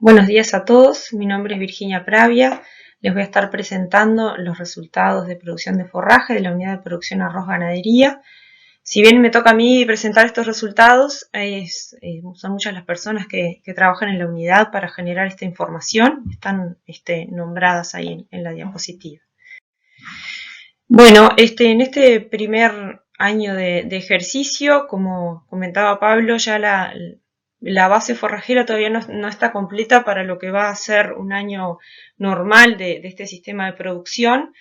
Buenos días a todos, mi nombre es Virginia Pravia. Les voy a estar presentando los resultados de producción de forraje de la unidad de producción arroz ganadería. Si bien me toca a mí presentar estos resultados, son muchas las personas que trabajan en la unidad para generar esta información. Están nombradas ahí en la diapositiva. Bueno, en este primer año de ejercicio, como comentaba Pablo, ya la base forrajera todavía no está completa para lo que va a ser un año normal de este sistema de producción.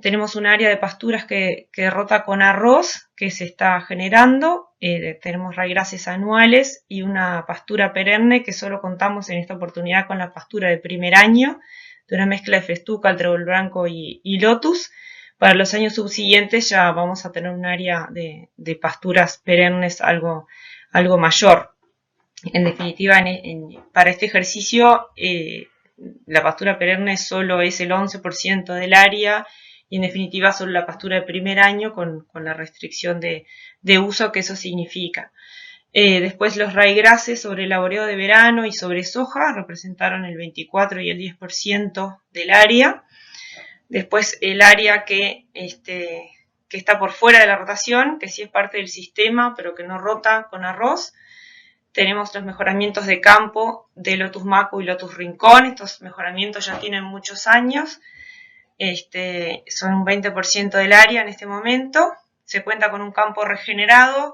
Tenemos un área de pasturas que rota con arroz que se está generando, tenemos raigrases anuales y una pastura perenne que solo contamos en esta oportunidad con la pastura de primer año, de una mezcla de festuca, trébol blanco y lotus. Para los años subsiguientes ya vamos a tener un área de pasturas perennes algo mayor. En definitiva, para este ejercicio, la pastura perenne solo es el 11% del área y en definitiva solo la pastura de primer año con la restricción de uso que eso significa. Después los raigrases sobre laboreo de verano y sobre soja representaron el 24 y el 10% del área. Después el área que está por fuera de la rotación, que sí es parte del sistema, pero que no rota con arroz. Tenemos los mejoramientos de campo de Lotus Macu y Lotus Rincón. Estos mejoramientos ya tienen muchos años. Son un 20% del área en este momento. Se cuenta con un campo regenerado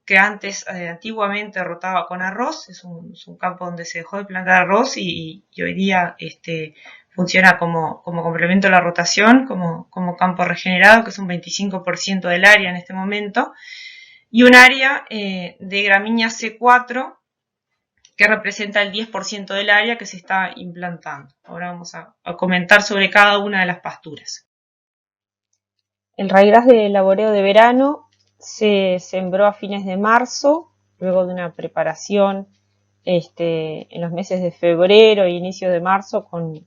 que antiguamente rotaba con arroz. Es un campo donde se dejó de plantar arroz y hoy día funciona como complemento a la rotación, como campo regenerado, que es un 25% del área en este momento. Y un área de gramínea C4 que representa el 10% del área que se está implantando. Ahora vamos a comentar sobre cada una de las pasturas. El raigras de laboreo de verano se sembró a fines de marzo, luego de una preparación en los meses de febrero e inicio de marzo con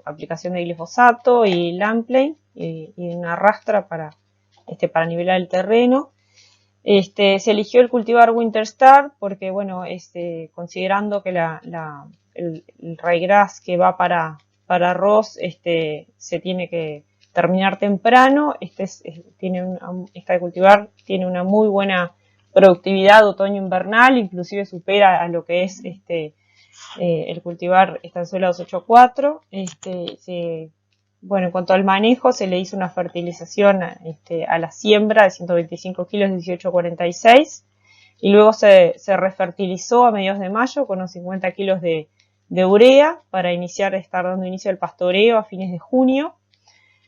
aplicación de glifosato y Lamplane y una rastra para nivelar el terreno. Se eligió el cultivar Winterstar porque, bueno, considerando que el ryegrass que va para arroz se tiene que terminar temprano, esta cultivar tiene una muy buena productividad otoño-invernal, inclusive supera a lo que es el cultivar Estanzuela 284. Bueno, en cuanto al manejo, se le hizo una fertilización a la siembra de 125 kilos de 1846 y luego se refertilizó a mediados de mayo con unos 50 kilos de urea para estar dando inicio al pastoreo a fines de junio.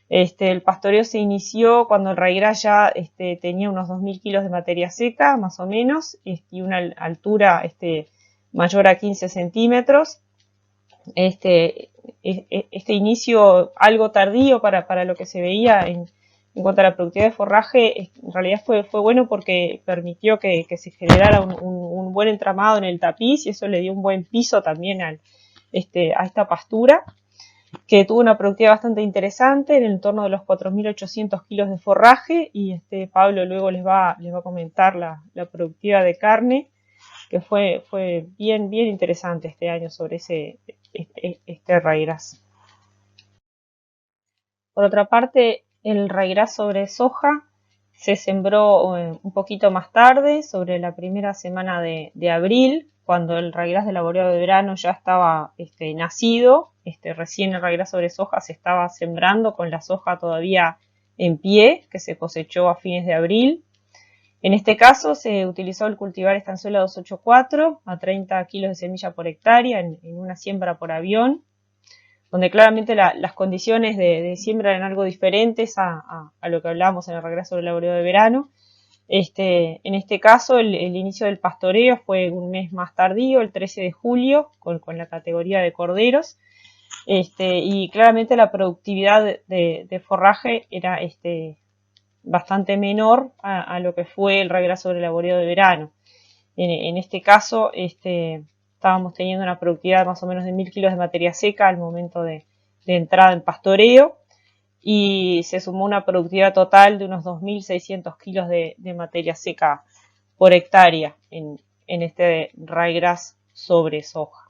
El pastoreo se inició cuando el ryegrass ya tenía unos 2.000 kilos de materia seca, más o menos, y una altura mayor a 15 centímetros. Este inicio algo tardío para lo que se veía en cuanto a la productividad de forraje, en realidad fue bueno porque permitió que se generara un buen entramado en el tapiz y eso le dio un buen piso también a esta pastura, que tuvo una productividad bastante interesante en el entorno de los 4.800 kilos de forraje y Pablo luego les va a comentar la productividad de carne, que fue bien interesante este año sobre este ryegrass. Por otra parte, el ryegrass sobre soja se sembró un poquito más tarde, sobre la primera semana de abril, cuando el ryegrass de laboreo de verano ya estaba nacido. Recién el ryegrass sobre soja se estaba sembrando con la soja todavía en pie, que se cosechó a fines de abril. En este caso se utilizó el cultivar Estanzuela 284 a 30 kilos de semilla por hectárea en una siembra por avión, donde claramente las condiciones de siembra eran algo diferentes a lo que hablábamos en el ryegrass sobre el laboreo de verano. En este caso el inicio del pastoreo fue un mes más tardío, el 13 de julio, con la categoría de corderos, y claramente la productividad de forraje era bastante menor a lo que fue el ryegrass sobre el laboreo de verano. En este caso estábamos teniendo una productividad de más o menos de 1.000 kilos de materia seca al momento de entrada en pastoreo y se sumó una productividad total de unos 2.600 kilos de materia seca por hectárea en este ryegrass sobre soja.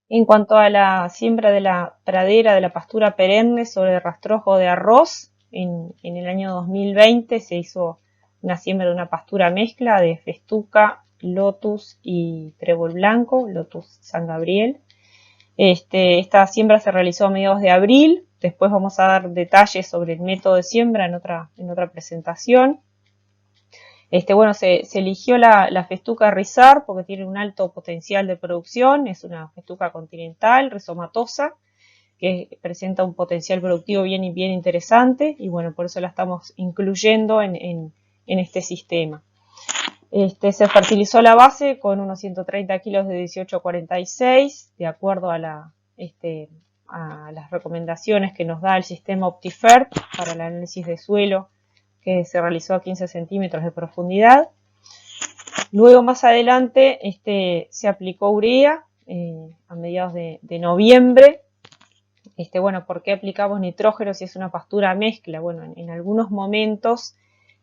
En cuanto a la siembra de la pradera, de la pastura perenne sobre rastrojo de arroz, en el año 2020 se hizo una siembra de una pastura mezcla de festuca, lotus y trébol blanco, lotus San Gabriel. Esta siembra se realizó a mediados de abril. Después vamos a dar detalles sobre el método de siembra en otra presentación. Bueno, se eligió la festuca rizar porque tiene un alto potencial de producción. Es una festuca continental, rizomatosa, que presenta un potencial productivo bien interesante, y bueno, por eso la estamos incluyendo en este sistema. Se fertilizó la base con unos 130 kilos de 1846, de acuerdo a las recomendaciones que nos da el sistema OptiFert para el análisis de suelo, que se realizó a 15 centímetros de profundidad. Luego, más adelante, se aplicó urea a mediados de noviembre. Bueno, ¿por qué aplicamos nitrógeno si es una pastura mezcla? Bueno, en algunos momentos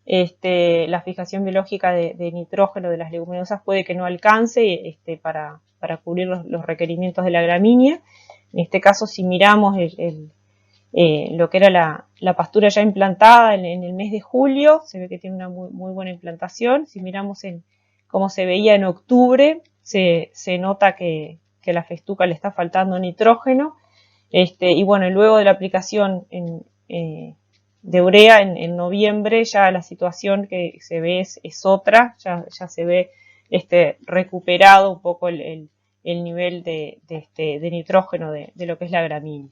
la fijación biológica de nitrógeno de las leguminosas puede que no alcance para cubrir los requerimientos de la gramínea. En este caso, si miramos lo que era la pastura ya implantada en el mes de julio, se ve que tiene una muy buena implantación. Si miramos cómo se veía en octubre, se nota que la festuca le está faltando nitrógeno. Y bueno, luego de la aplicación de urea en noviembre, ya la situación que se ve es otra, ya se ve recuperado un poco el nivel de nitrógeno de lo que es la gramínea.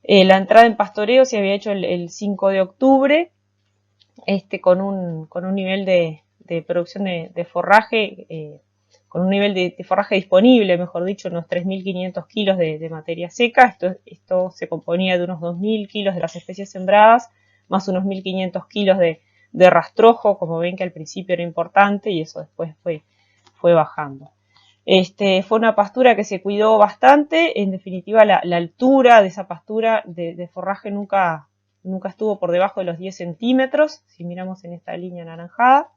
La entrada en pastoreo se había hecho el 5 de octubre, con un nivel de producción de forraje, con un nivel de forraje disponible, mejor dicho, unos 3.500 kilos de materia seca. Esto se componía de unos 2.000 kilos de las especies sembradas, más unos 1.500 kilos de rastrojo, como ven que al principio era importante, y eso después fue bajando. Fue una pastura que se cuidó bastante. En definitiva, la altura de esa pastura de forraje nunca estuvo por debajo de los 10 centímetros, si miramos en esta línea anaranjada.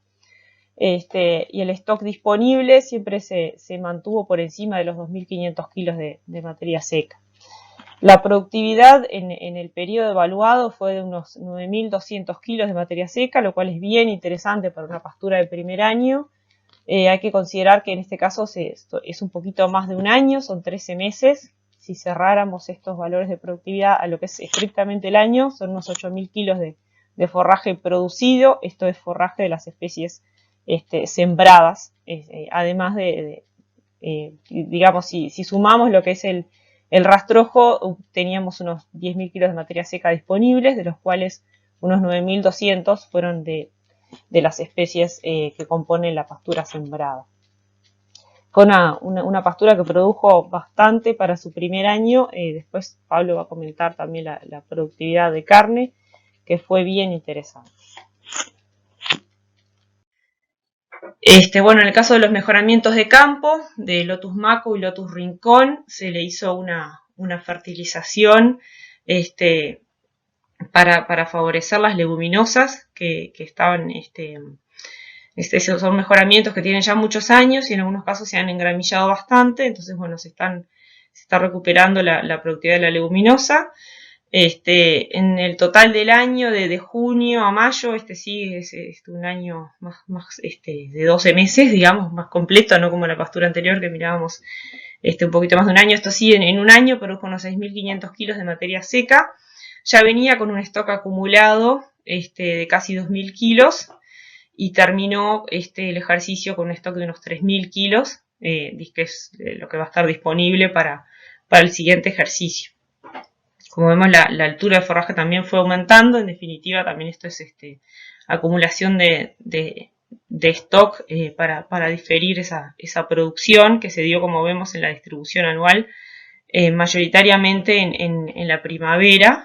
Y el stock disponible siempre se mantuvo por encima de los 2.500 kilos de materia seca. La productividad en el periodo evaluado fue de unos 9.200 kilos de materia seca, lo cual es bien interesante para una pastura de primer año. Hay que considerar que en este caso es un poquito más de un año, son 13 meses. Si cerráramos estos valores de productividad a lo que es estrictamente el año, son unos 8.000 kilos de forraje producido. Esto es forraje de las especies sembradas, además digamos, si sumamos lo que es el rastrojo, teníamos unos 10.000 kilos de materia seca disponibles, de los cuales unos 9.200 fueron de las especies que componen la pastura sembrada. Fue una pastura que produjo bastante para su primer año. Después Pablo va a comentar también la productividad de carne, que fue bien interesante. Bueno, en el caso de los mejoramientos de campo, de Lotus Maco y Lotus Rincón, se le hizo una fertilización para favorecer las leguminosas que estaban, son mejoramientos que tienen ya muchos años y en algunos casos se han engramillado bastante. Entonces, bueno, se está recuperando la productividad de la leguminosa. En el total del año, de junio a mayo, sí es un año más de 12 meses, digamos, más completo, no como la pastura anterior que mirábamos un poquito más de un año. Esto sí, en un año produjo unos 6.500 kilos de materia seca. Ya venía con un stock acumulado de casi 2.000 kilos y terminó el ejercicio con un stock de unos 3.000 kilos, que es lo que va a estar disponible para el siguiente ejercicio. Como vemos, la altura de forraje también fue aumentando. En definitiva, también esto es acumulación de stock para diferir esa producción que se dio, como vemos, en la distribución anual, mayoritariamente en la primavera.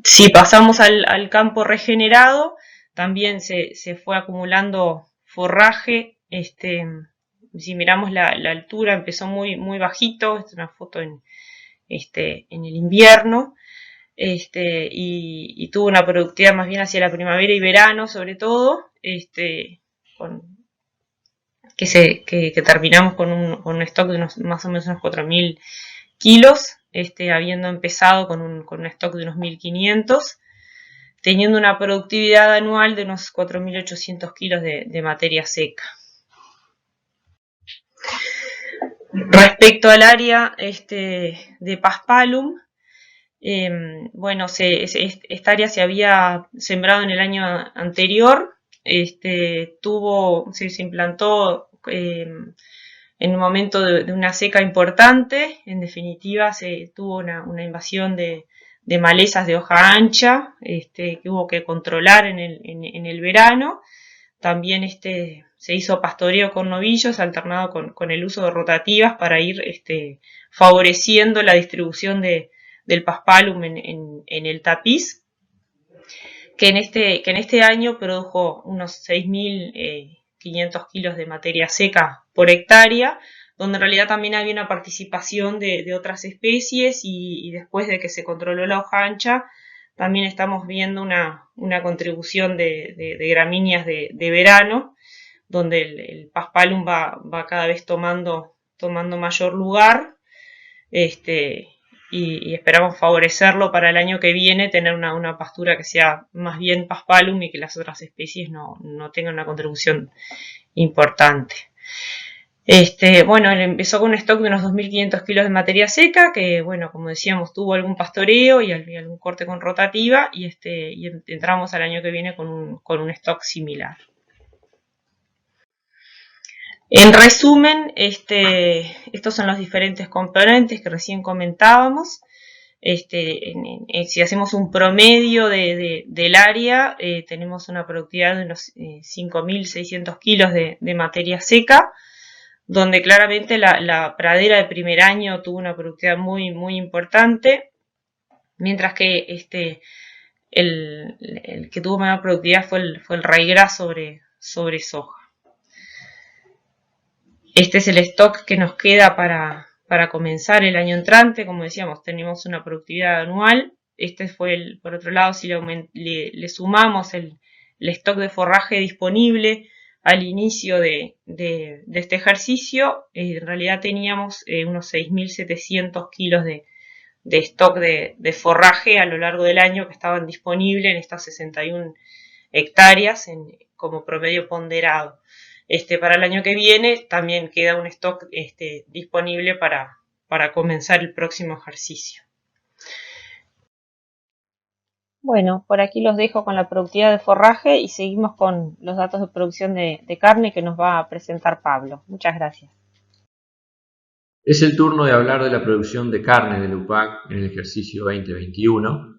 Si pasamos al campo regenerado, también se fue acumulando forraje. Si miramos la altura, empezó muy bajito. Esta es una foto en el invierno. y tuvo una productividad más bien hacia la primavera y verano, sobre todo, que terminamos con un stock de más o menos unos 4.000 kilos, habiendo empezado con un stock de unos 1.500, teniendo una productividad anual de unos 4.800 kilos de materia seca. Respecto al área de Paspalum, bueno, esta área se había sembrado en el año anterior, se implantó en un momento de una seca importante. En definitiva, se tuvo una invasión de malezas de hoja ancha, que hubo que controlar en el verano. También se hizo pastoreo con novillos alternado con el uso de rotativas para ir favoreciendo la distribución del Paspalum en el tapiz, que en este año produjo unos 6.500 kilos de materia seca por hectárea, donde en realidad también había una participación de otras especies, y después de que se controló la hoja ancha, también estamos viendo una contribución de gramíneas de verano, donde el Paspalum va cada vez tomando mayor lugar, y esperamos favorecerlo para el año que viene, tener una pastura que sea más bien Paspalum y que las otras especies no tengan una contribución importante. Bueno, él empezó con un stock de unos 2.500 kilos de materia seca, que, bueno, como decíamos, tuvo algún pastoreo y algún corte con rotativa, y entramos al año que viene con un stock similar. En resumen, estos son los diferentes componentes que recién comentábamos. Si hacemos un promedio del área, tenemos una productividad de unos 5.600 kilos de materia seca, donde claramente la pradera de primer año tuvo una productividad muy, muy importante, mientras que el que tuvo menor productividad fue el raigras sobre soja. Este es el stock que nos queda para comenzar el año entrante. Como decíamos, tenemos una productividad anual. Por otro lado, si le sumamos el stock de forraje disponible al inicio de este ejercicio, en realidad teníamos unos 6.700 kilos de stock de forraje a lo largo del año que estaban disponibles en estas 61 hectáreas como promedio ponderado. Para el año que viene también queda un stock disponible para comenzar el próximo ejercicio. Bueno, por aquí los dejo con la productividad de forraje y seguimos con los datos de producción de carne que nos va a presentar Pablo. Muchas gracias. Es el turno de hablar de la producción de carne del UPAC en el ejercicio 2021.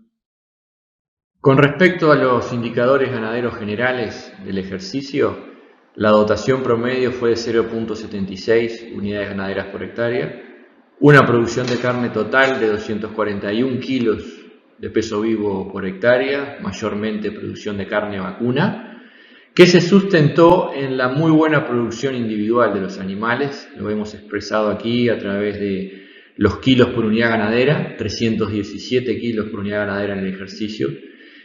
Con respecto a los indicadores ganaderos generales del ejercicio, la dotación promedio fue de 0.76 unidades ganaderas por hectárea, una producción de carne total de 241 kilos de peso vivo por hectárea, mayormente producción de carne vacuna, que se sustentó en la muy buena producción individual de los animales. Lo hemos expresado aquí a través de los kilos por unidad ganadera, 317 kilos por unidad ganadera en el ejercicio,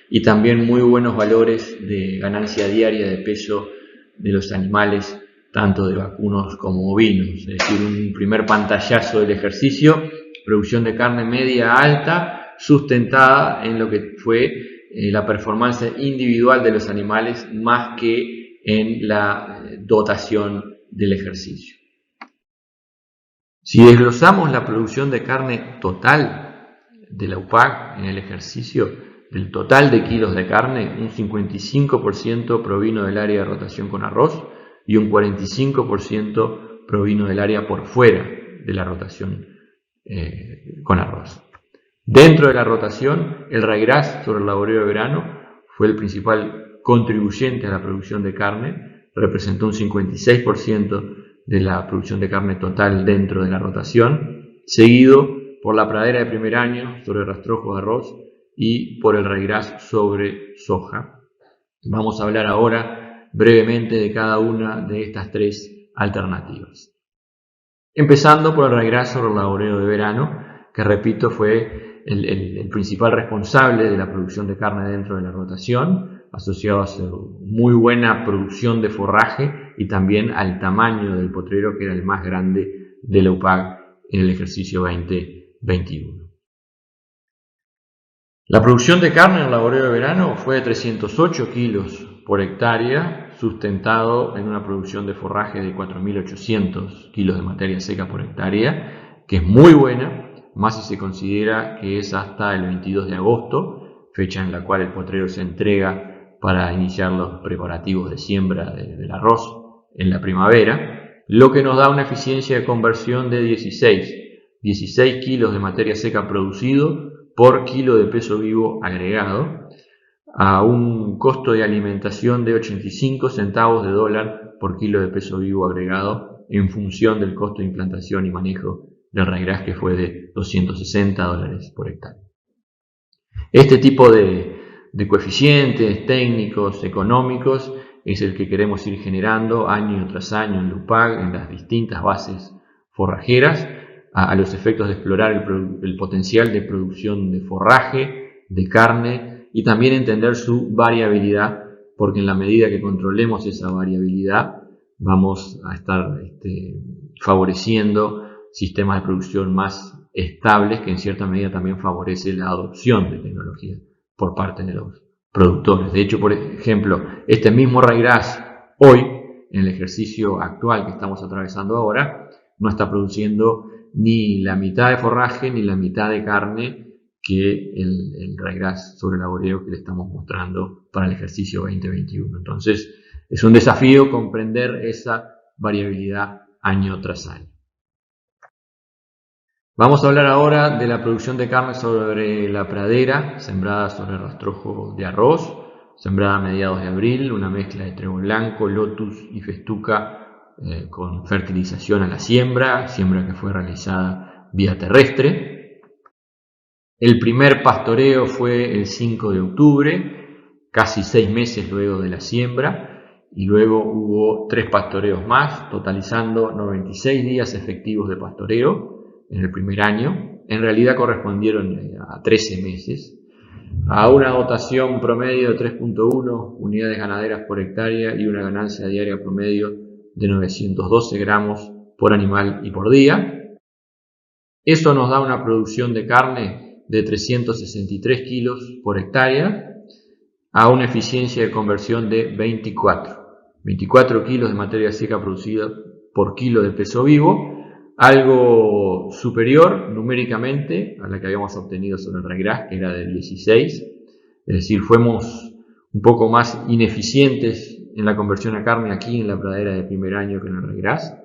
y también muy buenos valores de ganancia diaria de peso de los animales, tanto de vacunos como bovinos. Es decir, un primer pantallazo del ejercicio, producción de carne media alta, sustentada en lo que fue la performance individual de los animales más que en la dotación del ejercicio. Si desglosamos la producción de carne total de la UPAC en el ejercicio, del total de kilos de carne, un 55% provino del área de rotación con arroz y un 45% provino del área por fuera de la rotación con arroz. Dentro de la rotación, el raigras sobre el laboreo de verano fue el principal contribuyente a la producción de carne, representó un 56% de la producción de carne total dentro de la rotación, seguido por la pradera de primer año sobre rastrojo de arroz y por el raigras sobre soja. Vamos a hablar ahora brevemente de cada una de estas tres alternativas. Empezando por el raigras sobre el laboreo de verano, que repito fue el principal responsable de la producción de carne dentro de la rotación, asociado a su muy buena producción de forraje y también al tamaño del potrero, que era el más grande de la UPAC en el ejercicio 2021. La producción de carne en el laboreo de verano fue de 308 kilos por hectárea, sustentado en una producción de forraje de 4.800 kilos de materia seca por hectárea, que es muy buena, más si se considera que es hasta el 22 de agosto, fecha en la cual el potrero se entrega para iniciar los preparativos de siembra del arroz en la primavera, lo que nos da una eficiencia de conversión de 16 kilos de materia seca producido por kilo de peso vivo agregado, a un costo de alimentación de 85 centavos de dólar por kilo de peso vivo agregado, en función del costo de implantación y manejo del ryegrass, que fue de 260 dólares por hectárea. Este tipo de coeficientes técnicos, económicos, es el que queremos ir generando año tras año en la UPAC, en las distintas bases forrajeras, a los efectos de explorar el potencial de producción de forraje, de carne, y también entender su variabilidad, porque en la medida que controlemos esa variabilidad vamos a estar favoreciendo sistemas de producción más estables, que en cierta medida también favorece la adopción de tecnología por parte de los productores. De hecho, por ejemplo, este mismo ryegrass hoy, en el ejercicio actual que estamos atravesando ahora, no está produciendo ni la mitad de forraje ni la mitad de carne que el ryegrass sobre laboreo que le estamos mostrando para el ejercicio 2021. Entonces, es un desafío comprender esa variabilidad año tras año. Vamos a hablar ahora de la producción de carne sobre la pradera, sembrada sobre rastrojo de arroz, sembrada a mediados de abril, una mezcla de trigo blanco, lotus y festuca con fertilización a la siembra que fue realizada vía terrestre. El primer pastoreo fue el 5 de octubre, casi 6 meses luego de la siembra, y luego hubo 3 pastoreos más, totalizando 96 días efectivos de pastoreo en el primer año. En realidad correspondieron a 13 meses, a una dotación promedio de 3.1 unidades ganaderas por hectárea y una ganancia diaria promedio de 912 gramos por animal y por día. Eso nos da una producción de carne de 363 kilos por hectárea, a una eficiencia de conversión de 24 kilos de materia seca producida por kilo de peso vivo, algo superior numéricamente a la que habíamos obtenido sobre el ryegrass, que era de 16, es decir, fuimos un poco más ineficientes en la conversión a carne aquí en la pradera de primer año que en el ryegrass,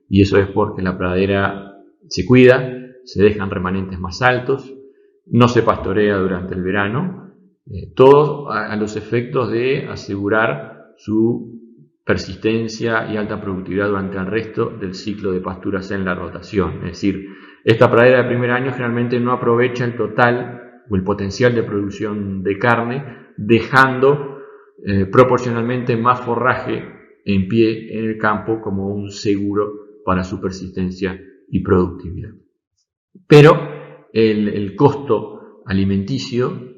y eso es porque la pradera se cuida, se dejan remanentes más altos, no se pastorea durante el verano, todo a los efectos de asegurar su persistencia y alta productividad durante el resto del ciclo de pasturas en la rotación. Es decir, esta pradera de primer año generalmente no aprovecha el total o el potencial de producción de carne, dejando proporcionalmente más forraje en pie en el campo como un seguro para su persistencia y productividad. Pero el costo alimenticio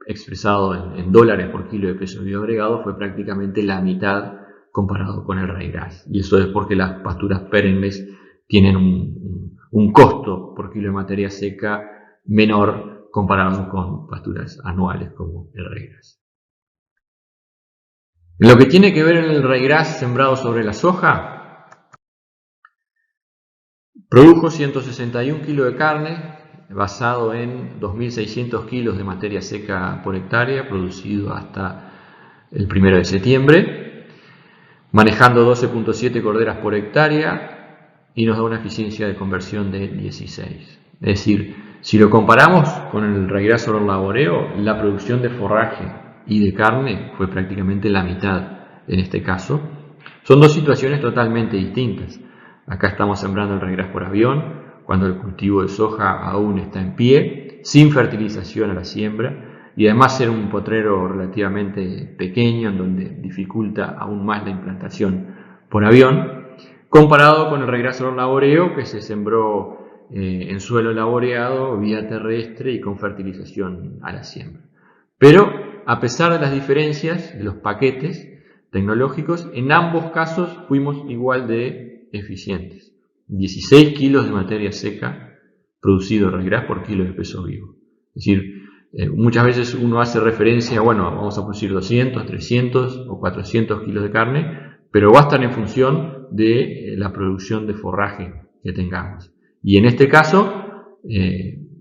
expresado en dólares por kilo de peso vivo agregado fue prácticamente la mitad comparado con el ryegrass, y eso es porque las pasturas perennes tienen un costo por kilo de materia seca menor comparado con pasturas anuales como el ryegrass. En lo que tiene que ver en el ryegrass sembrado sobre la soja, produjo 161 kilos de carne, basado en 2.600 kilos de materia seca por hectárea, producido hasta el 1 de septiembre, manejando 12.7 corderas por hectárea, y nos da una eficiencia de conversión de 16. Es decir, si lo comparamos con el ryegrass sobre el laboreo, la producción de forraje y de carne fue prácticamente la mitad en este caso. Son dos situaciones totalmente distintas. Acá estamos sembrando el ryegrass por avión, cuando el cultivo de soja aún está en pie, sin fertilización a la siembra, y además ser un potrero relativamente pequeño, en donde dificulta aún más la implantación por avión, comparado con el ryegrass sobre laboreo, que se sembró en suelo laboreado, vía terrestre y con fertilización a la siembra. Pero, a pesar de las diferencias de los paquetes tecnológicos, en ambos casos fuimos igual de eficientes. 16 kilos de materia seca producido raigrás por kilo de peso vivo. Es decir, muchas veces uno hace referencia, bueno, vamos a producir 200, 300 o 400 kilos de carne, pero va a estar en función de la producción de forraje que tengamos. Y en este caso,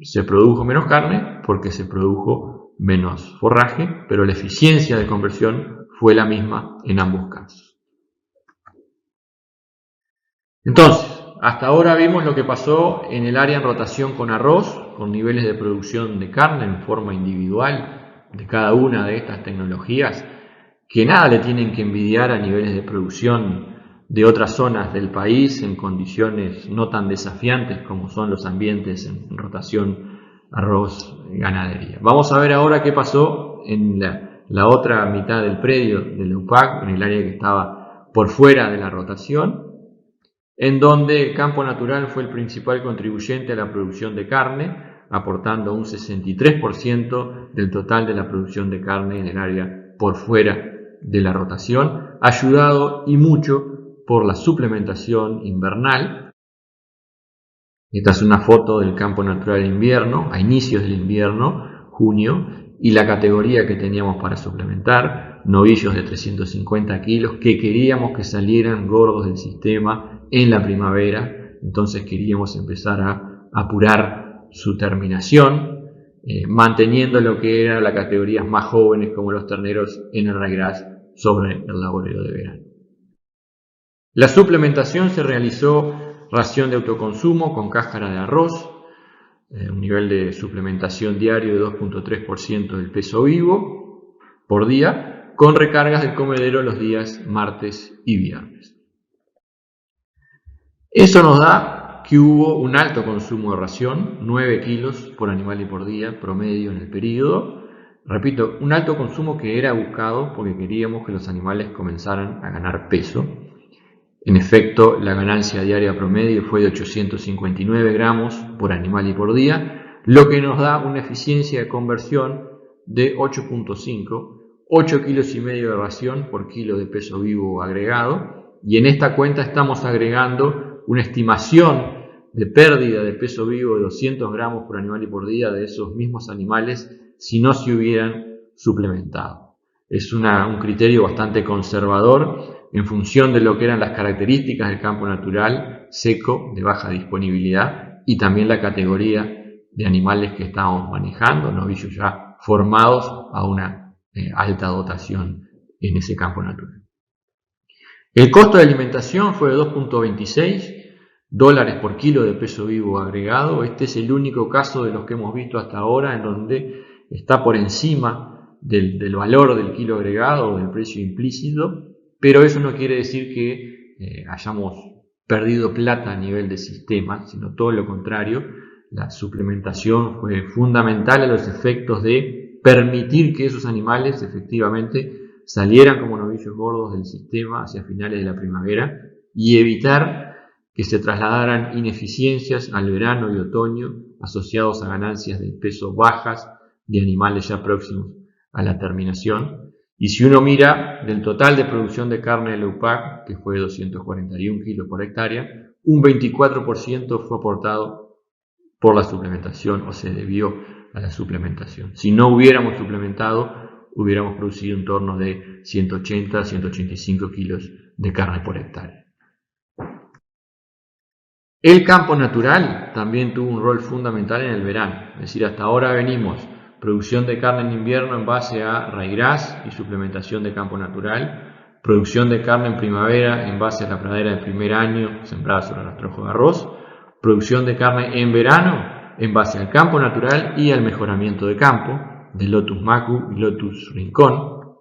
se produjo menos carne porque se produjo menos forraje, pero la eficiencia de conversión fue la misma en ambos casos. Entonces, hasta ahora vimos lo que pasó en el área en rotación con arroz, con niveles de producción de carne en forma individual de cada una de estas tecnologías, que nada le tienen que envidiar a niveles de producción de otras zonas del país en condiciones no tan desafiantes como son los ambientes en rotación arroz-ganadería. Vamos a ver ahora qué pasó en la otra mitad del predio de la UPAC, en el área que estaba por fuera de la rotación, en donde el campo natural fue el principal contribuyente a la producción de carne, aportando un 63% del total de la producción de carne en el área por fuera de la rotación, ayudado y mucho por la suplementación invernal. Esta es una foto del campo natural de invierno, a inicios del invierno, junio, y la categoría que teníamos para suplementar, novillos de 350 kilos que queríamos que salieran gordos del sistema en la primavera, entonces queríamos empezar a apurar su terminación, manteniendo lo que era las categorías más jóvenes como los terneros en el raigrás sobre el laboreo de verano. La suplementación se realizó ración de autoconsumo con cáscara de arroz, un nivel de suplementación diario de 2.3% del peso vivo por día, con recargas del comedero los días martes y viernes. Eso nos da que hubo un alto consumo de ración, 9 kilos por animal y por día promedio en el periodo. Repito, un alto consumo que era buscado porque queríamos que los animales comenzaran a ganar peso. En efecto, la ganancia diaria promedio fue de 859 gramos por animal y por día, lo que nos da una eficiencia de conversión de 8.5, 8 kilos y medio de ración por kilo de peso vivo agregado, y en esta cuenta estamos agregando una estimación de pérdida de peso vivo de 200 gramos por animal y por día de esos mismos animales si no se hubieran suplementado. Es un criterio bastante conservador en función de lo que eran las características del campo natural, seco, de baja disponibilidad, y también la categoría de animales que estábamos manejando, novillos ya formados a una alta dotación en ese campo natural. El costo de alimentación fue de $2.26 por kilo de peso vivo agregado. Este es el único caso de los que hemos visto hasta ahora en donde está por encima del valor del kilo agregado o del precio implícito, pero eso no quiere decir que hayamos perdido plata a nivel de sistema, sino todo lo contrario. La suplementación fue fundamental a los efectos de permitir que esos animales efectivamente salieran como novillos gordos del sistema hacia finales de la primavera y evitar que se trasladaran ineficiencias al verano y otoño asociados a ganancias de peso bajas de animales ya próximos a la terminación. Y si uno mira del total de producción de carne de la UPAC, que fue 241 kilos por hectárea, un 24% fue aportado por la suplementación o se debió a la suplementación. Si no hubiéramos suplementado, hubiéramos producido en torno de 180 a 185 kilos de carne por hectárea. El campo natural también tuvo un rol fundamental en el verano, es decir, hasta ahora venimos producción de carne en invierno en base a raigrás y suplementación de campo natural, producción de carne en primavera en base a la pradera del primer año sembrada sobre rastrojo de arroz, producción de carne en verano en base al campo natural y al mejoramiento de campo de Lotus Macu y Lotus Rincón.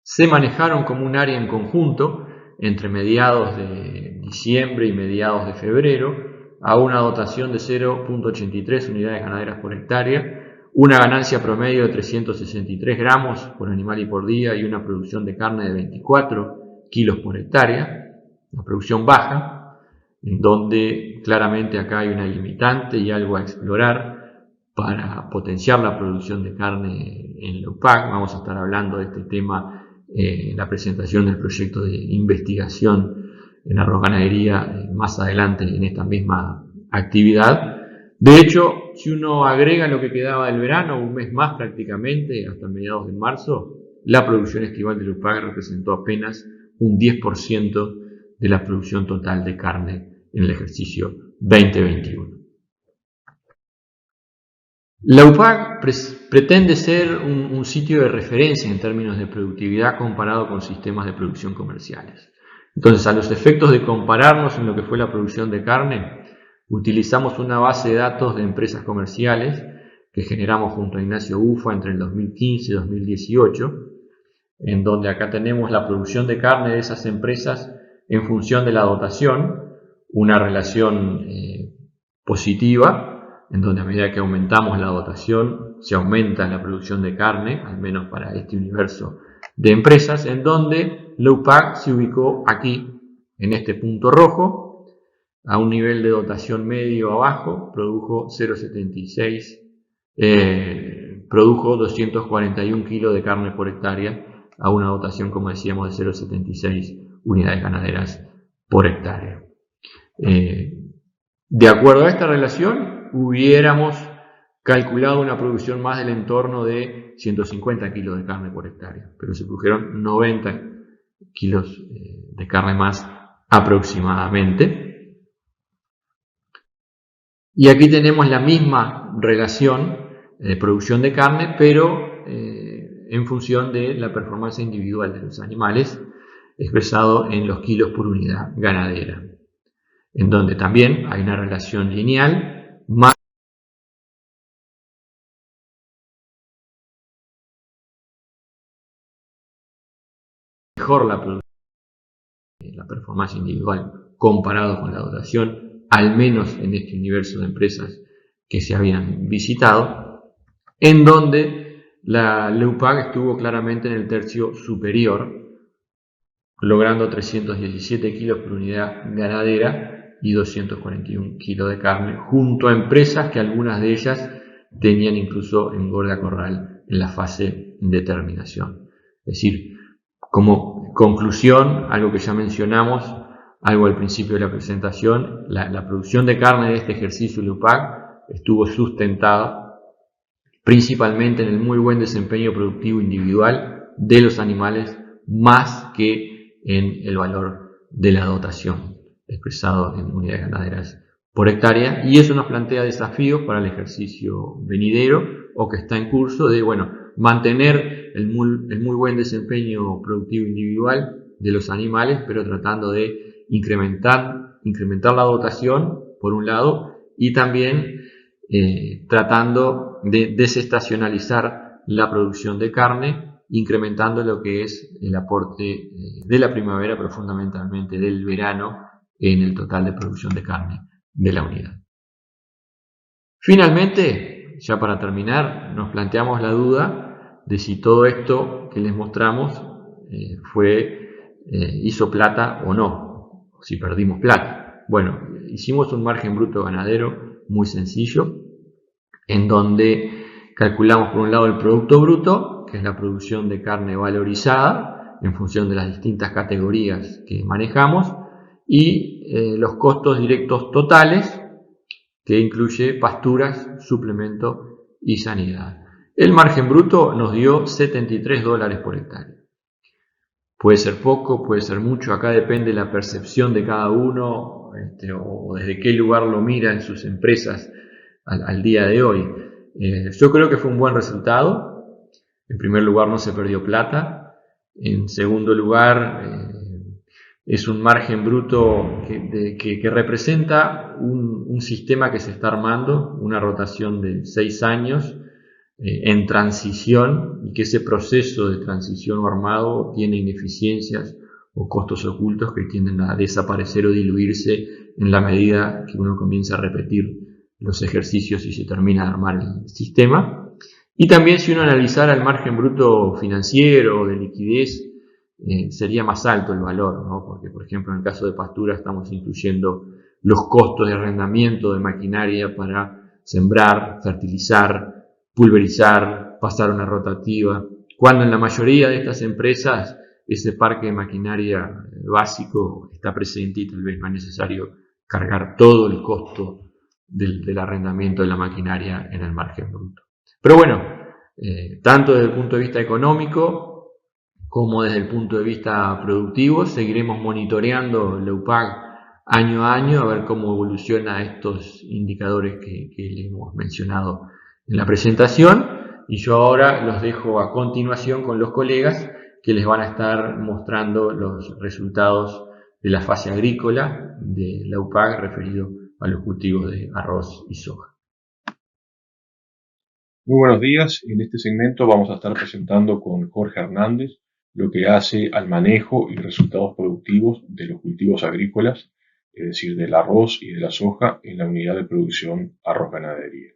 Se manejaron como un área en conjunto entre mediados de diciembre y mediados de febrero a una dotación de 0.83 unidades ganaderas por hectárea, una ganancia promedio de 363 gramos por animal y por día y una producción de carne de 24 kilos por hectárea, una producción baja. en donde claramente acá hay una limitante y algo a explorar para potenciar la producción de carne en la UPAC. Vamos a estar hablando de este tema en la presentación del proyecto de investigación en arroz ganadería más adelante en esta misma actividad. De hecho, si uno agrega lo que quedaba del verano, un mes más prácticamente, hasta mediados de marzo, la producción estival de la UPAC representó apenas un 10% de la producción total de carne en el ejercicio 2021. La UPAC pretende ser un sitio de referencia en términos de productividad comparado con sistemas de producción comerciales. Entonces, a los efectos de compararnos en lo que fue la producción de carne, utilizamos una base de datos de empresas comerciales que generamos junto a Ignacio Ufa entre el 2015 y 2018, en donde acá tenemos la producción de carne de esas empresas en función de la dotación, una relación positiva, en donde a medida que aumentamos la dotación se aumenta la producción de carne, al menos para este universo de empresas, en donde la UPAC se ubicó aquí, en este punto rojo, a un nivel de dotación medio abajo, produjo 0,76, produjo 241 kilos de carne por hectárea, a una dotación, como decíamos, de 0,76 unidades ganaderas por hectárea. De acuerdo a esta relación, hubiéramos calculado una producción más del entorno de 150 kilos de carne por hectárea, pero se produjeron 90 kilos de carne más aproximadamente. Y aquí tenemos la misma relación de producción de carne, pero en función de la performance individual de los animales, expresado en los kilos por unidad ganadera, en donde también hay una relación lineal más mejor la performance individual comparado con la dotación, al menos en este universo de empresas que se habían visitado, en donde la UPAC estuvo claramente en el tercio superior, logrando 317 kilos por unidad ganadera y 241 kilos de carne, junto a empresas que algunas de ellas tenían incluso engorde corral en la fase de terminación. Es decir, como conclusión, algo que ya mencionamos, algo al principio de la presentación, la producción de carne de este ejercicio de UPAC estuvo sustentada principalmente en el muy buen desempeño productivo individual de los animales, más que en el valor de la dotación, expresado en unidades ganaderas por hectárea, y eso nos plantea desafíos para el ejercicio venidero o que está en curso de, mantener el muy buen desempeño productivo individual de los animales, pero tratando de incrementar la dotación, por un lado, y también tratando de desestacionalizar la producción de carne, incrementando lo que es el aporte de la primavera, pero fundamentalmente del verano, en el total de producción de carne de la unidad. Finalmente, ya para terminar, nos planteamos la duda de si todo esto que les mostramos hizo plata o no, o si perdimos plata. Bueno, hicimos un margen bruto ganadero muy sencillo, en donde calculamos por un lado el producto bruto, que es la producción de carne valorizada en función de las distintas categorías que manejamos, y los costos directos totales, que incluye pasturas, suplemento y sanidad. El margen bruto nos dio $73 por hectárea. Puede ser poco, puede ser mucho, acá depende de la percepción de cada uno, o desde qué lugar lo mira en sus empresas al día de hoy. Yo creo que fue un buen resultado. En primer lugar, no se perdió plata. En segundo lugar, es un margen bruto que representa un sistema que se está armando, una rotación de 6 años en transición, y que ese proceso de transición o armado tiene ineficiencias o costos ocultos que tienden a desaparecer o diluirse en la medida que uno comienza a repetir los ejercicios y se termina de armar el sistema. Y también, si uno analizara el margen bruto financiero o de liquidez, sería más alto el valor, ¿no? Porque, por ejemplo, en el caso de pastura estamos incluyendo los costos de arrendamiento de maquinaria para sembrar, fertilizar, pulverizar, pasar una rotativa, cuando en la mayoría de estas empresas ese parque de maquinaria básico está presente y tal vez no es necesario cargar todo el costo del arrendamiento de la maquinaria en el margen bruto. Pero bueno, tanto desde el punto de vista económico como desde el punto de vista productivo, seguiremos monitoreando la UPAC año a año a ver cómo evoluciona estos indicadores que le hemos mencionado en la presentación, y yo ahora los dejo a continuación con los colegas que les van a estar mostrando los resultados de la fase agrícola de la UPAC referido a los cultivos de arroz y soja. Muy buenos días. En este segmento vamos a estar presentando con Jorge Hernández lo que hace al manejo y resultados productivos de los cultivos agrícolas, es decir, del arroz y de la soja en la unidad de producción arroz ganadería.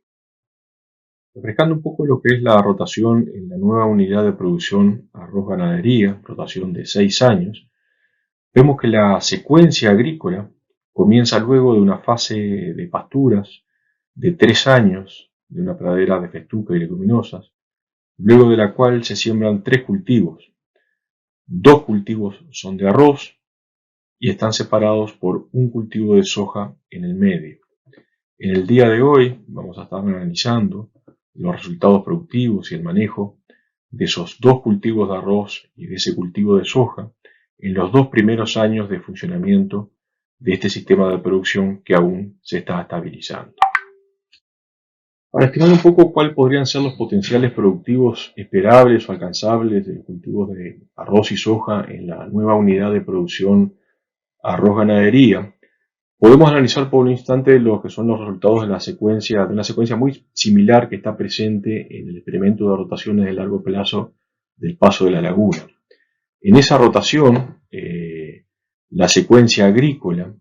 Refrescando un poco lo que es la rotación en la nueva unidad de producción arroz ganadería, rotación de 6 años, vemos que la secuencia agrícola comienza luego de una fase de pasturas de 3 años, de una pradera de festuca y leguminosas, luego de la cual se siembran 3 cultivos. 2 cultivos son de arroz y están separados por un cultivo de soja en el medio. En el día de hoy vamos a estar analizando los resultados productivos y el manejo de esos 2 cultivos de arroz y de ese cultivo de soja en los 2 primeros años de funcionamiento de este sistema de producción que aún se está estabilizando. Para estimar un poco cuáles podrían ser los potenciales productivos esperables o alcanzables de los cultivos de arroz y soja en la nueva unidad de producción arroz ganadería, podemos analizar por un instante lo que son los resultados de una secuencia muy similar que está presente en el experimento de rotaciones de largo plazo del Paso de la Laguna. En esa rotación, la secuencia agrícola,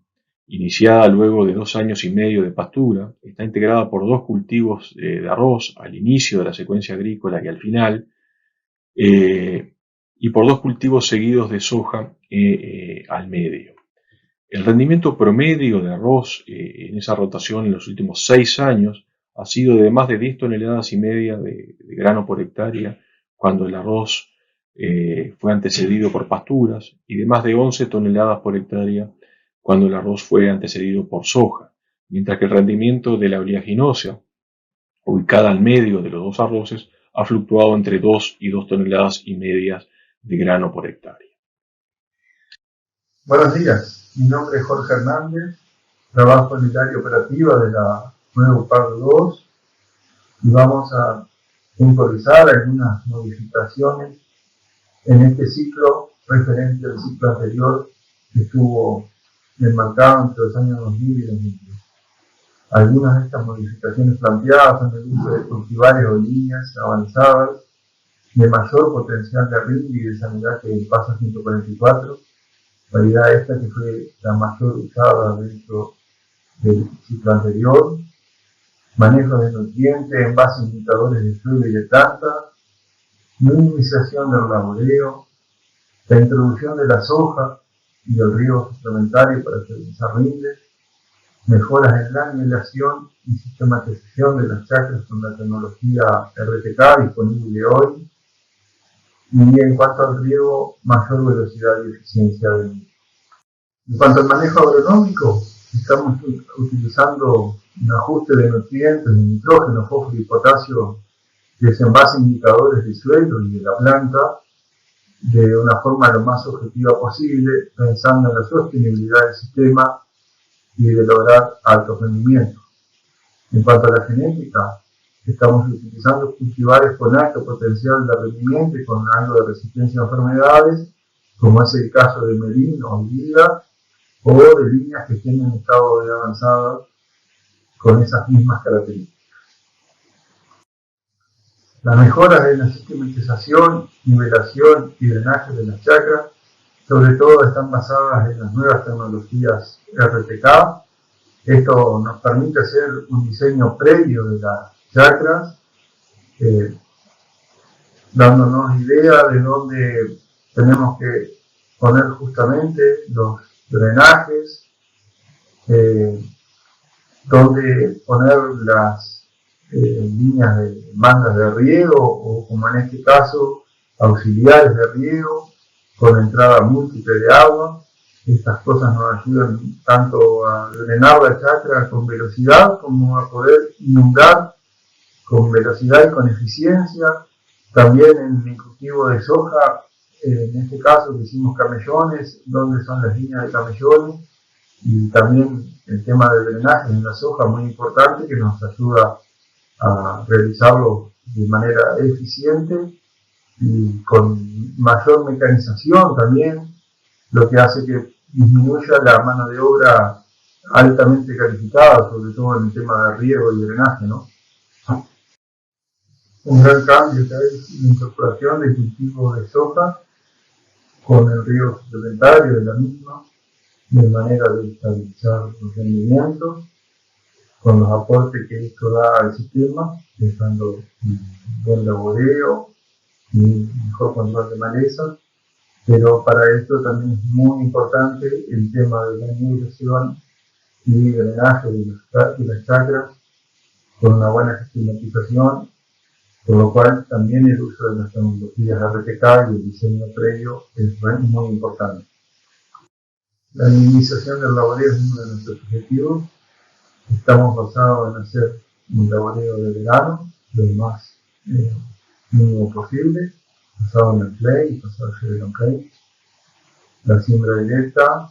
iniciada luego de 2 años y medio de pastura, está integrada por 2 cultivos de arroz al inicio de la secuencia agrícola y al final, y por 2 cultivos seguidos de soja al medio. El rendimiento promedio de arroz en esa rotación en los últimos 6 años ha sido de más de 10 toneladas y media de grano por hectárea cuando el arroz fue antecedido por pasturas, y de más de 11 toneladas por hectárea cuando el arroz fue antecedido por soja, mientras que el rendimiento de la oleaginosa, ubicada al medio de los 2 arroces, ha fluctuado entre 2 y 2 toneladas y medias de grano por hectárea. Buenos días, mi nombre es Jorge Hernández, trabajo en el área operativa de la nueva UPAC 2 y vamos a puntualizar algunas modificaciones en este ciclo referente al ciclo anterior que estuvo enmarcado entre los años 2000 y 2010. Algunas de estas modificaciones planteadas son el uso de cultivares o líneas avanzadas de mayor potencial de rinde y de sanidad que el PASA 144, variedad esta que fue la mayor usada dentro del ciclo anterior, manejo de nutrientes en base a indicadores de suelo y de planta, minimización del laboreo, la introducción de la soja y del riego suplementario para estabilizar rindes, mejoras en la nivelación y sistematización de las chacras con la tecnología RTK disponible hoy, y en cuanto al riego, mayor velocidad y eficiencia del mismo. En cuanto al manejo agronómico, estamos utilizando un ajuste de nutrientes de nitrógeno, fósforo y potasio que es en base a indicadores de suelo y de la planta de una forma lo más objetiva posible, pensando en la sostenibilidad del sistema y de lograr altos rendimientos. En cuanto a la genética, estamos utilizando cultivares con alto potencial de rendimiento y con algo de resistencia a enfermedades, como es el caso de Merino y Vida, o de líneas que tienen estado de avanzada con esas mismas características. Las mejoras en la sistematización, nivelación y drenaje de las chacras, sobre todo están basadas en las nuevas tecnologías RTK. Esto nos permite hacer un diseño previo de las chacras, dándonos idea de dónde tenemos que poner justamente los drenajes, donde poner las líneas de mangas de riego o, como en este caso, auxiliares de riego con entrada múltiple de agua. Estas cosas nos ayudan tanto a drenar la chacra con velocidad como a poder inundar con velocidad y con eficiencia. También en el cultivo de soja, en este caso hicimos camellones, donde son las líneas de camellones, y también el tema de drenaje en la soja, muy importante, que nos ayuda a realizarlo de manera eficiente y con mayor mecanización también, lo que hace que disminuya la mano de obra altamente calificada, sobre todo en el tema de riego y drenaje, ¿no? Un gran cambio que hay es la incorporación del cultivo de soja con el riego suplementario de la misma, de manera de estabilizar los rendimientos, con los aportes que esto da al sistema, dejando un buen laboreo y mejor control de maleza. Pero para esto también es muy importante el tema de la nivelación y drenaje de las chacras con una buena sistematización, por lo cual también el uso de las tecnologías RTK y el diseño previo es muy importante. La minimización del laboreo es uno de nuestros objetivos. Estamos basados en hacer un laboreo de verano lo más mínimo posible, basado en el clay y basado en el clay. La siembra directa,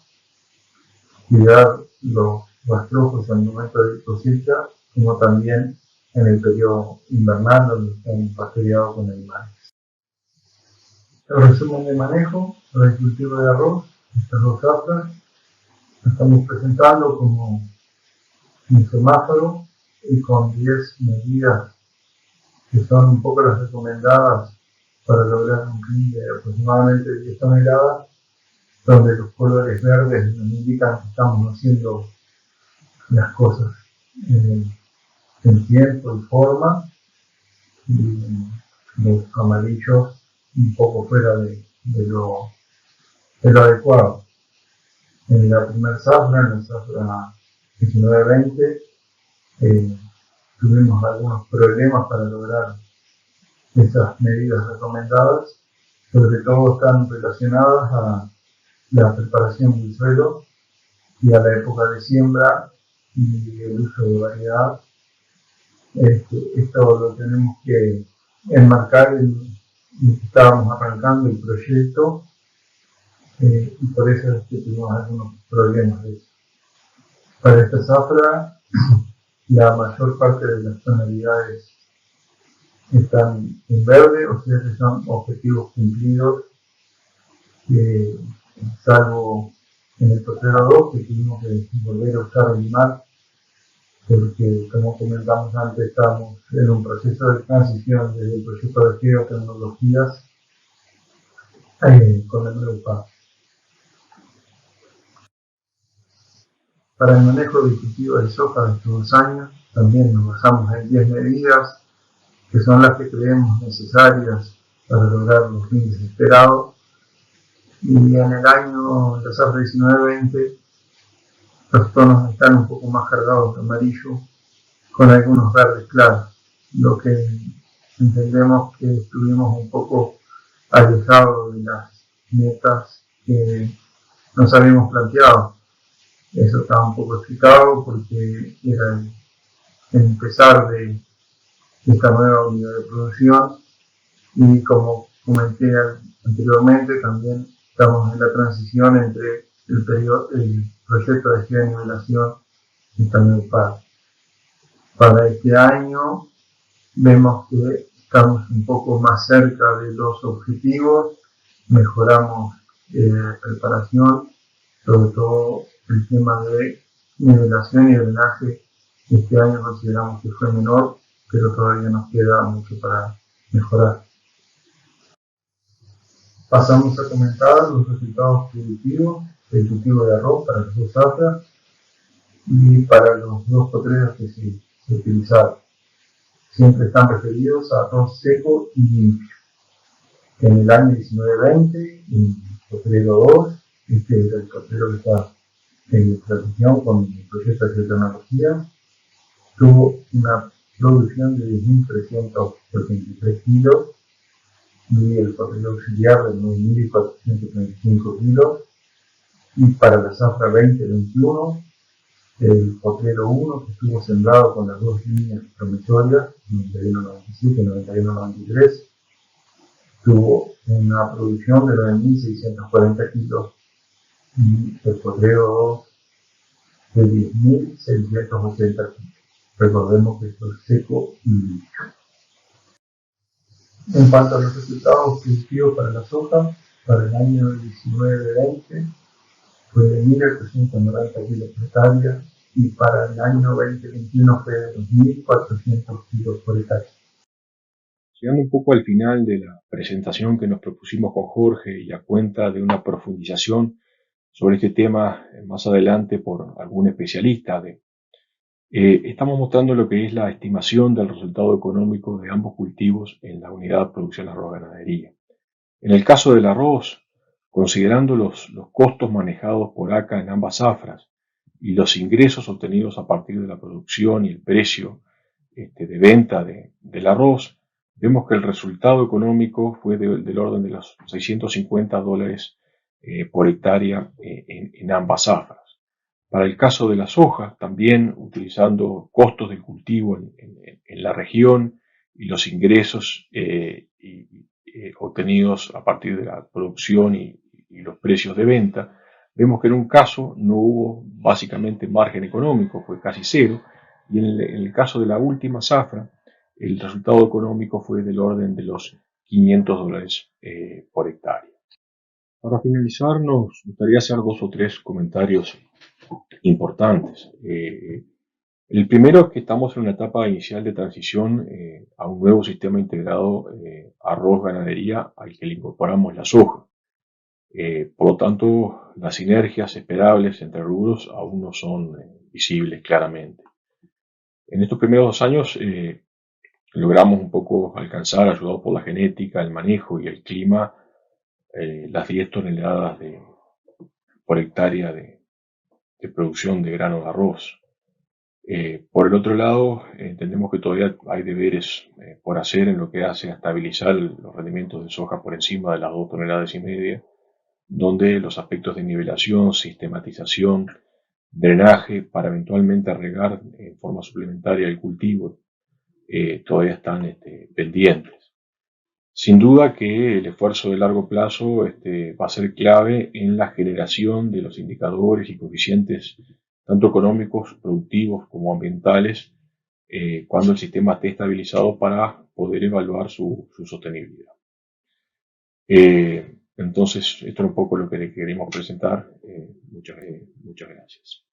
cuidar los rastrojos al momento de cosecha, como también en el periodo invernal, donde están pastoreados con animales. El resumen de manejo para el cultivo de arroz, estas dos zafras, lo estamos presentando como un semáforo y con 10 medidas que son un poco las recomendadas para lograr un clean de aproximadamente 10 toneladas, donde los colores verdes nos indican que estamos haciendo las cosas en tiempo y forma, y los amarillos un poco fuera de lo adecuado. En la primera zafra, en la zafra 19-20, tuvimos algunos problemas para lograr esas medidas recomendadas, sobre todo están relacionadas a la preparación del suelo y a la época de siembra y el uso de variedad. Esto lo tenemos que enmarcar en que estábamos arrancando el proyecto, y por eso es que tuvimos algunos problemas de eso. Para esta zafra, la mayor parte de las tonalidades están en verde, o sea que son objetivos cumplidos, salvo en el potrero 2, que tuvimos que volver a usar el limar, porque, como comentamos antes, estamos en un proceso de transición desde el proyecto de geotecnologías con el nuevo PAC. Para el manejo del cultivo de soja de estos 2 años, también nos basamos en 10 medidas, que son las que creemos necesarias para lograr los fines esperados. Y en el año, la zafra 19-20, los tonos están un poco más cargados de amarillo, con algunos verdes claros, lo que entendemos que estuvimos un poco alejados de las metas que nos habíamos planteado. Eso estaba un poco explicado porque era el empezar de esta nueva unidad de producción, y como comenté anteriormente, también estamos en la transición entre el proyecto de geonivelación y también para este año. Vemos que estamos un poco más cerca de los objetivos, mejoramos preparación, sobre todo el tema de nivelación y drenaje. Este año consideramos que fue menor, pero todavía nos queda mucho para mejorar. Pasamos a comentar los resultados productivos del cultivo de arroz para las 2 zafras y para los 2 potreros que se utilizaron. Siempre están referidos a arroz seco y limpio. En el año 19-20, en potrero 2, este era el potrero que está transición con el proyecto de tecnología, tuvo una producción de 10.383 kilos y el papel auxiliar de 9.435 kilos. Y para la zafra 2021, el potrero 1, que estuvo sembrado con las dos líneas promisorias, 9197 y 9193, tuvo una producción de 9.640 kilos y el potrero 2 de 10.680 kilos. Recordemos que esto es seco y limpio. En cuanto a los resultados productivos para la soja, para el año 19-20 fue de 1.890 kilos por hectárea y para el año 2021 fue de 2.400 kilos por hectárea. Llegando un poco al final de la presentación que nos propusimos con Jorge y a cuenta de una profundización sobre este tema más adelante por algún especialista, estamos mostrando lo que es la estimación del resultado económico de ambos cultivos en la unidad de producción de arroz ganadería. En el caso del arroz, considerando los costos manejados por acá en ambas zafras y los ingresos obtenidos a partir de la producción y el precio de venta del arroz, vemos que el resultado económico fue del orden de los $650 por hectárea en ambas zafras. Para el caso de la soja, también utilizando costos del cultivo en la región y los ingresos obtenidos a partir de la producción y los precios de venta, vemos que en un caso no hubo básicamente margen económico, fue casi cero, y en el caso de la última zafra, el resultado económico fue del orden de los $500 por hectárea. Para finalizar, nos gustaría hacer 2 o 3 comentarios importantes. El primero es que estamos en una etapa inicial de transición a un nuevo sistema integrado arroz-ganadería al que le incorporamos la soja. Por lo tanto, las sinergias esperables entre rubros aún no son visibles claramente. En estos primeros 2 años logramos un poco alcanzar, ayudados por la genética, el manejo y el clima, las 10 toneladas por hectárea de producción de grano de arroz. Por el otro lado, entendemos que todavía hay deberes por hacer en lo que hace a estabilizar los rendimientos de soja por encima de las 2,5 toneladas, donde los aspectos de nivelación, sistematización, drenaje para eventualmente regar en forma suplementaria el cultivo todavía están pendientes. Sin duda que el esfuerzo de largo plazo va a ser clave en la generación de los indicadores y coeficientes tanto económicos, productivos como ambientales, cuando el sistema esté estabilizado para poder evaluar su sostenibilidad. Entonces, esto es un poco lo que le queremos presentar. Muchas gracias.